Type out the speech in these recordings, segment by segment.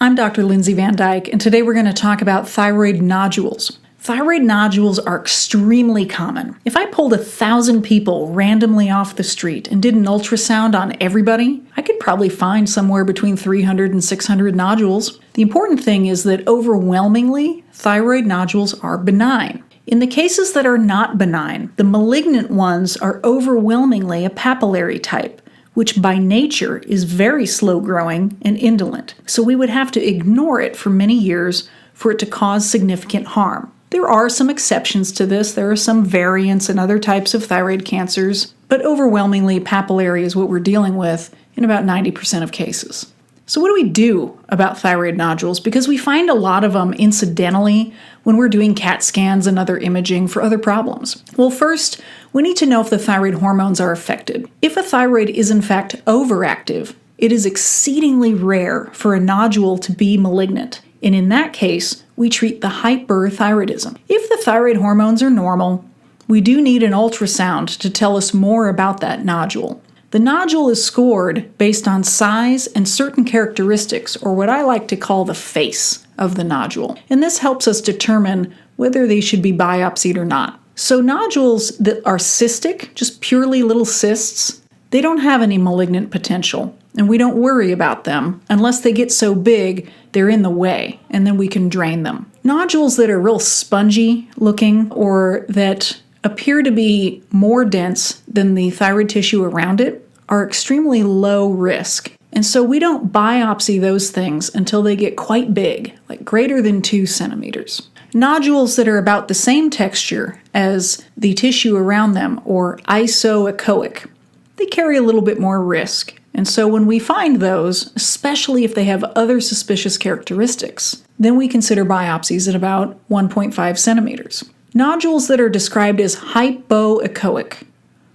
I'm Dr. Lindsay Van Dyke, and today we're going to talk about thyroid nodules. Thyroid nodules are extremely common. If I pulled 1,000 people randomly off the street and did an ultrasound on everybody, I could probably find somewhere between 300 and 600 nodules. The important thing is that overwhelmingly, thyroid nodules are benign. In the cases that are not benign, the malignant ones are overwhelmingly a papillary type, which by nature is very slow-growing and indolent. So we would have to ignore it for many years for it to cause significant harm. There are some exceptions to this. There are some variants in other types of thyroid cancers, but overwhelmingly papillary is what we're dealing with in about 90% of cases. So what do we do about thyroid nodules? Because we find a lot of them incidentally when we're doing CAT scans and other imaging for other problems. Well, first, we need to know if the thyroid hormones are affected. If a thyroid is in fact overactive, it is exceedingly rare for a nodule to be malignant. And in that case, we treat the hyperthyroidism. If the thyroid hormones are normal, we do need an ultrasound to tell us more about that nodule. The nodule is scored based on size and certain characteristics, or what I like to call the face of the nodule. And this helps us determine whether they should be biopsied or not. So nodules that are cystic, just purely little cysts, they don't have any malignant potential, and we don't worry about them unless they get so big they're in the way, and then we can drain them. Nodules that are real spongy looking or that appear to be more dense than the thyroid tissue around it are extremely low risk. And so we don't biopsy those things until they get quite big, like greater than 2 centimeters. Nodules that are about the same texture as the tissue around them, or isoechoic, they carry a little bit more risk. And so when we find those, especially if they have other suspicious characteristics, then we consider biopsies at about 1.5 centimeters. Nodules that are described as hypoechoic,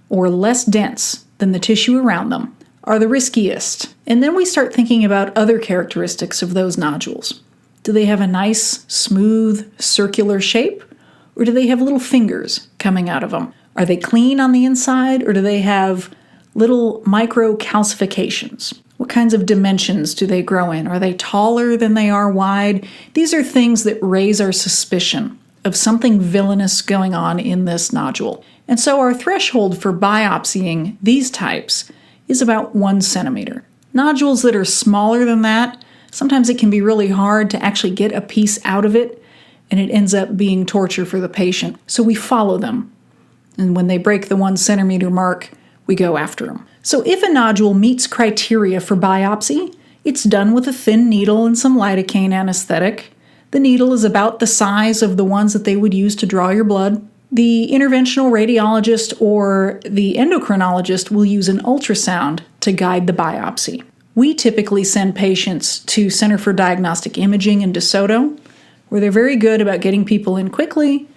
or less dense than the tissue around them, are the riskiest. And then we start thinking about other characteristics of those nodules. Do they have a nice, smooth, circular shape? Or do they have little fingers coming out of them? Are they clean on the inside, or do they have little microcalcifications? What kinds of dimensions do they grow in? Are they taller than they are wide? These are things that raise our suspicion of something villainous going on in this nodule. And so our threshold for biopsying these types is about 1 centimeter. Nodules that are smaller than that, sometimes it can be really hard to actually get a piece out of it, and it ends up being torture for the patient. So we follow them. And when they break the 1 centimeter mark, we go after them. So if a nodule meets criteria for biopsy, it's done with a thin needle and some lidocaine anesthetic. The needle is about the size of the ones that they would use to draw your blood. The interventional radiologist or the endocrinologist will use an ultrasound to guide the biopsy. We typically send patients to Center for Diagnostic Imaging in DeSoto, where they're very good about getting people in quickly.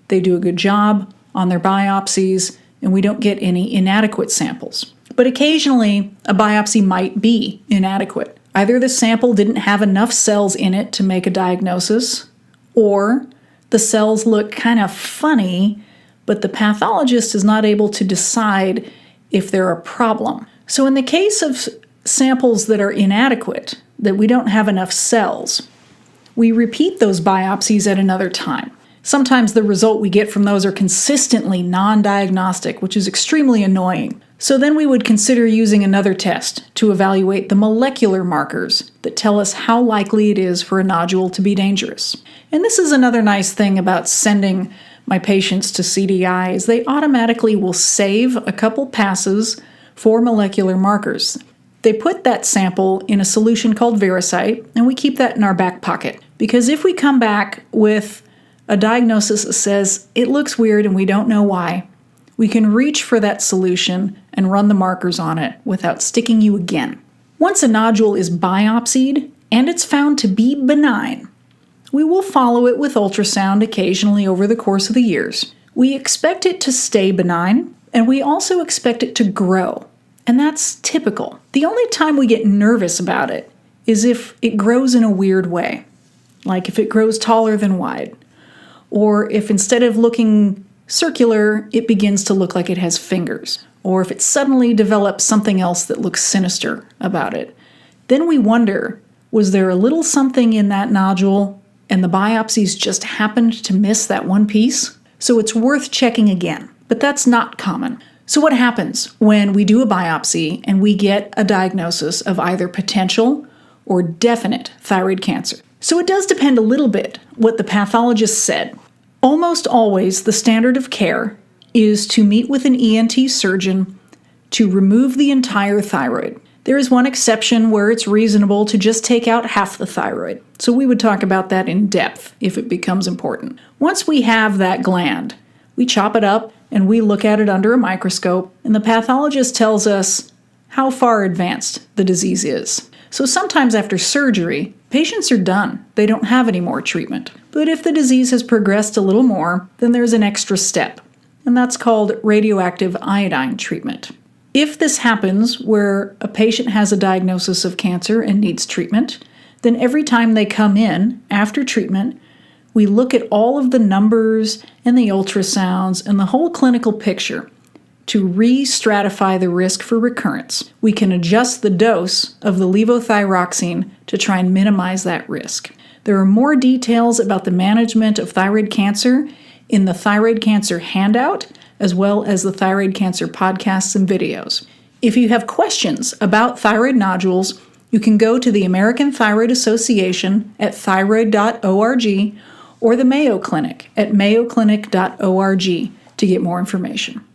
They do a good job on their biopsies, and we don't get any inadequate samples. But occasionally, a biopsy might be inadequate. Either the sample didn't have enough cells in it to make a diagnosis, or the cells look kind of funny, but the pathologist is not able to decide if they're a problem. So in the case of samples that are inadequate, that we don't have enough cells, we repeat those biopsies at another time. Sometimes the result we get from those are consistently non-diagnostic, which is extremely annoying. So then we would consider using another test to evaluate the molecular markers that tell us how likely it is for a nodule to be dangerous. And this is another nice thing about sending my patients to CDI, is they automatically will save a couple passes for molecular markers. They put that sample in a solution called Vericite, and we keep that in our back pocket. Because if we come back with a diagnosis that says it looks weird and we don't know why, we can reach for that solution and run the markers on it without sticking you again. Once a nodule is biopsied and it's found to be benign, we will follow it with ultrasound occasionally over the course of the years. We expect it to stay benign, and we also expect it to grow, and that's typical. The only time we get nervous about it is if it grows in a weird way, like if it grows taller than wide, or if instead of looking circular, it begins to look like it has fingers, or if it suddenly develops something else that looks sinister about it. Then we wonder Was there a little something in that nodule and the biopsies just happened to miss that one piece? So it's worth checking again, but that's not common. So what happens when we do a biopsy and we get a diagnosis of either potential or definite thyroid cancer? So it does depend a little bit what the pathologist said. Almost always the standard of care is to meet with an ENT surgeon to remove the entire thyroid. There is one exception where it's reasonable to just take out half the thyroid. So we would talk about that in depth if it becomes important. Once we have that gland, we chop it up and we look at it under a microscope, and the pathologist tells us how far advanced the disease is. So sometimes after surgery, patients are done. They don't have any more treatment. But if the disease has progressed a little more, then there's an extra step, and that's called radioactive iodine treatment. If this happens where a patient has a diagnosis of cancer and needs treatment, then every time they come in after treatment, we look at all of the numbers and the ultrasounds and the whole clinical picture to re-stratify the risk for recurrence. We can adjust the dose of the levothyroxine to try and minimize that risk. There are more details about the management of thyroid cancer in the Thyroid Cancer handout, as well as the Thyroid Cancer podcasts and videos. If you have questions about thyroid nodules, you can go to the American Thyroid Association at thyroid.org or the Mayo Clinic at mayoclinic.org to get more information.